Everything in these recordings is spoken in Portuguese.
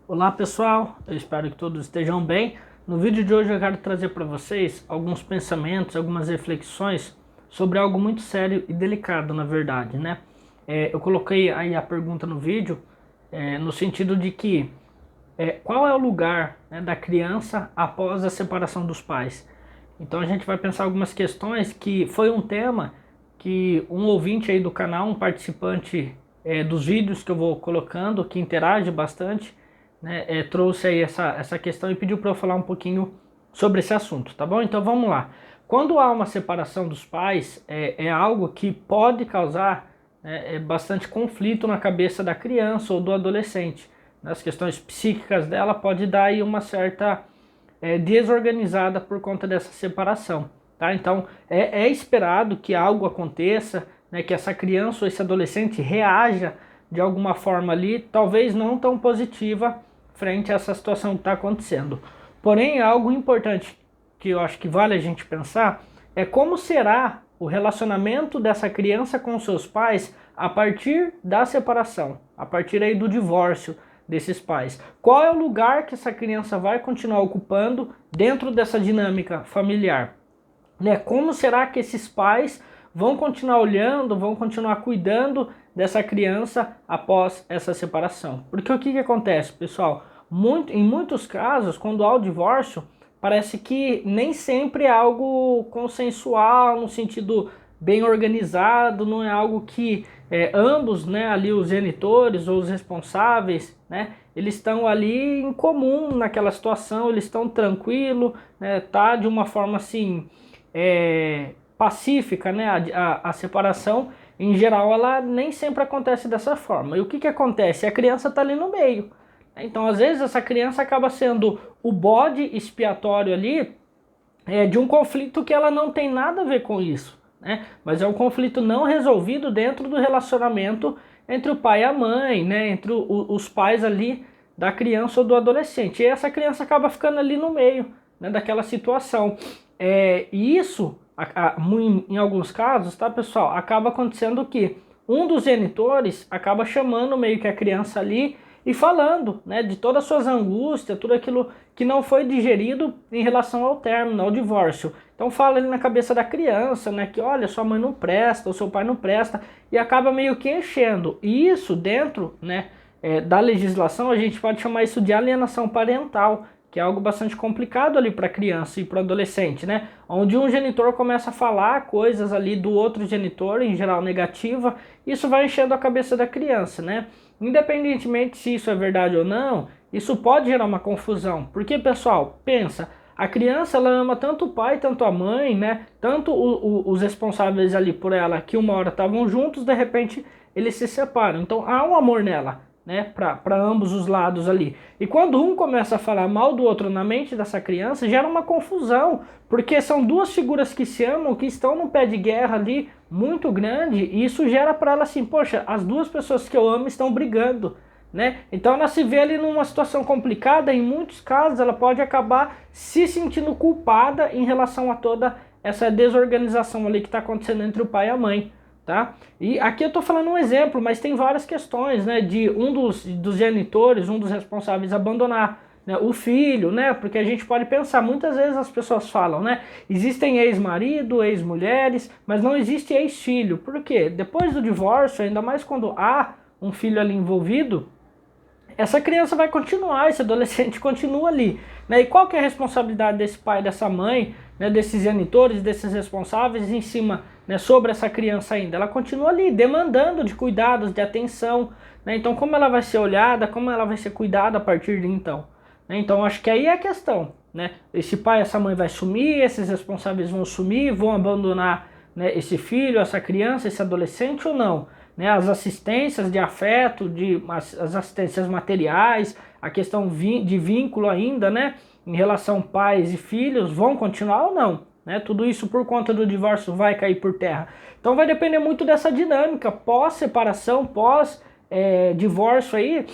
Olá pessoal, eu espero que todos estejam bem. No vídeo de hoje eu quero trazer para vocês alguns pensamentos, algumas reflexões sobre algo muito sério e delicado, na verdade, né? Eu coloquei aí a pergunta no vídeo no sentido de que qual é o lugar, né, da criança após a separação dos pais? Então a gente vai pensar algumas questões que foi um tema que um ouvinte aí do canal, um participante dos vídeos que eu vou colocando, que interage bastante, né, trouxe aí essa questão e pediu para eu falar um pouquinho sobre esse assunto, tá bom? Então vamos lá. Quando há uma separação dos pais, é algo que pode causar bastante conflito na cabeça da criança ou do adolescente. As questões psíquicas dela pode dar aí uma certa desorganizada por conta dessa separação, tá? Então é esperado que algo aconteça, né, que essa criança ou esse adolescente reaja de alguma forma ali, talvez não tão positiva frente a essa situação que está acontecendo. Porém, algo importante que eu acho que vale a gente pensar é como será o relacionamento dessa criança com seus pais a partir da separação, a partir aí do divórcio desses pais. Qual é o lugar que essa criança vai continuar ocupando dentro dessa dinâmica familiar? Né? Como será que esses pais vão continuar olhando, vão continuar cuidando dessa criança após essa separação? Porque o que acontece, pessoal? Em muitos casos, quando há o divórcio, parece que nem sempre é algo consensual, no sentido bem organizado, não é algo que ambos, né, ali os genitores ou os responsáveis, né, eles estão ali em comum naquela situação, eles estão tranquilos, né, tá de uma forma assim pacífica, né, a separação em geral ela nem sempre acontece dessa forma. E o que acontece? A criança está ali no meio. Então às vezes essa criança acaba sendo o bode expiatório ali de um conflito que ela não tem nada a ver com isso, né? Mas é um conflito não resolvido dentro do relacionamento entre o pai e a mãe, né? Entre os pais ali da criança ou do adolescente. E essa criança acaba ficando ali no meio, né, daquela situação. E isso, em alguns casos, tá, pessoal, acaba acontecendo que um dos genitores acaba chamando meio que a criança ali e falando, né, de todas as suas angústias, tudo aquilo que não foi digerido em relação ao término, ao divórcio. Então fala ali na cabeça da criança, né, que olha, sua mãe não presta, ou seu pai não presta, e acaba meio que enchendo. E isso dentro, né, da legislação, a gente pode chamar isso de alienação parental, que é algo bastante complicado ali para a criança e para o adolescente, né? Onde um genitor começa a falar coisas ali do outro genitor, em geral negativa, isso vai enchendo a cabeça da criança, né? Independentemente se isso é verdade ou não, isso pode gerar uma confusão. Porque, pessoal, pensa, a criança ela ama tanto o pai, tanto a mãe, né? Tanto os responsáveis ali por ela, que uma hora estavam juntos, de repente eles se separam. Então há um amor nela, né, para ambos os lados ali. E quando um começa a falar mal do outro na mente dessa criança, gera uma confusão, porque são duas figuras que se amam, que estão num pé de guerra ali muito grande, e isso gera para ela assim, poxa, as duas pessoas que eu amo estão brigando, né? Então ela se vê ali numa situação complicada, em muitos casos ela pode acabar se sentindo culpada em relação a toda essa desorganização ali que está acontecendo entre o pai e a mãe. Tá? E aqui eu estou falando um exemplo, mas tem várias questões, né, de um dos genitores, um dos responsáveis abandonar, né, o filho, né, porque a gente pode pensar, muitas vezes as pessoas falam, né, existem ex-marido, ex-mulheres, mas não existe ex-filho. Por quê? Depois do divórcio, ainda mais quando há um filho ali envolvido, essa criança vai continuar, esse adolescente continua ali, né? E qual que é a responsabilidade desse pai, dessa mãe, né, desses genitores, desses responsáveis em cima, né, sobre essa criança ainda? Ela continua ali, demandando de cuidados, de atenção, né? Então como ela vai ser olhada, como ela vai ser cuidada a partir de então? Né? Então acho que aí é a questão, né? Esse pai, essa mãe vai sumir, esses responsáveis vão sumir, vão abandonar, né, esse filho, essa criança, esse adolescente ou não? Né, as assistências de afeto, as assistências materiais, a questão de vínculo ainda, né, em relação pais e filhos, vão continuar ou não? Né? Tudo isso por conta do divórcio vai cair por terra. Então vai depender muito dessa dinâmica pós-separação, pós-divórcio aí,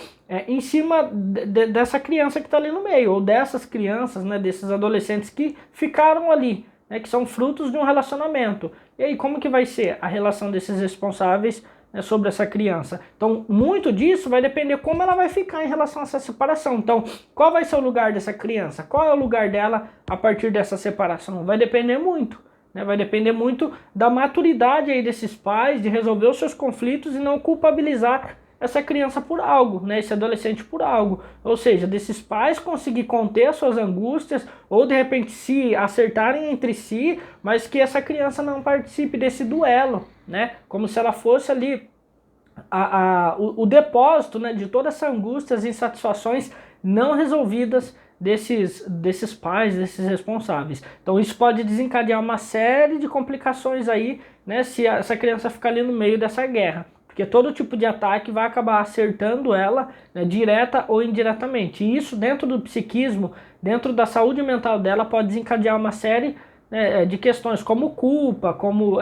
em cima dessa criança que está ali no meio, ou dessas crianças, né, desses adolescentes que ficaram ali, né, que são frutos de um relacionamento. E aí como que vai ser a relação desses responsáveis né, sobre essa criança. Então, muito disso vai depender como ela vai ficar em relação a essa separação. Então, qual vai ser o lugar dessa criança? Qual é o lugar dela a partir dessa separação? Vai depender muito, né? Vai depender muito da maturidade aí desses pais, de resolver os seus conflitos e não culpabilizar essa criança por algo, né, esse adolescente por algo. Ou seja, desses pais conseguir conter as suas angústias ou de repente se acertarem entre si, mas que essa criança não participe desse duelo, né, como se ela fosse ali o depósito, né, de toda essa angústia e insatisfações não resolvidas desses pais, desses responsáveis. Então isso pode desencadear uma série de complicações aí, né, se essa criança ficar ali no meio dessa guerra. Porque todo tipo de ataque vai acabar acertando ela, né, direta ou indiretamente. E isso dentro do psiquismo, dentro da saúde mental dela, pode desencadear uma série, né, de questões como culpa, como,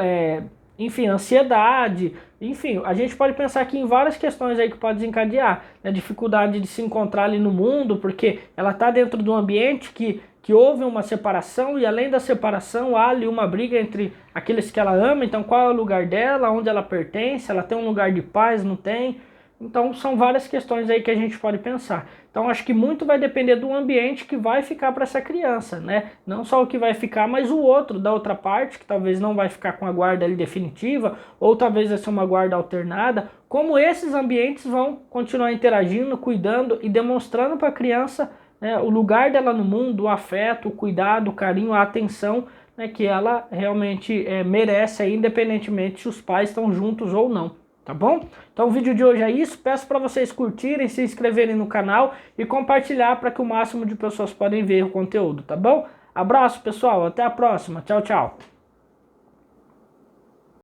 enfim, ansiedade. Enfim, a gente pode pensar aqui em várias questões aí que pode desencadear, né, dificuldade de se encontrar ali no mundo, porque ela está dentro de um ambiente que houve uma separação e além da separação há ali uma briga entre aqueles que ela ama. Então qual é o lugar dela, onde ela pertence, ela tem um lugar de paz, não tem? Então são várias questões aí que a gente pode pensar. Então acho que muito vai depender do ambiente que vai ficar para essa criança, né? Não só o que vai ficar, mas o outro da outra parte, que talvez não vai ficar com a guarda ali definitiva, ou talvez vai ser uma guarda alternada. Como esses ambientes vão continuar interagindo, cuidando e demonstrando para a criança, né, o lugar dela no mundo, o afeto, o cuidado, o carinho, a atenção, né, que ela realmente merece, aí, independentemente se os pais estão juntos ou não, tá bom? Então o vídeo de hoje é isso, peço para vocês curtirem, se inscreverem no canal e compartilhar para que o máximo de pessoas podem ver o conteúdo, tá bom? Abraço pessoal, até a próxima, tchau, tchau!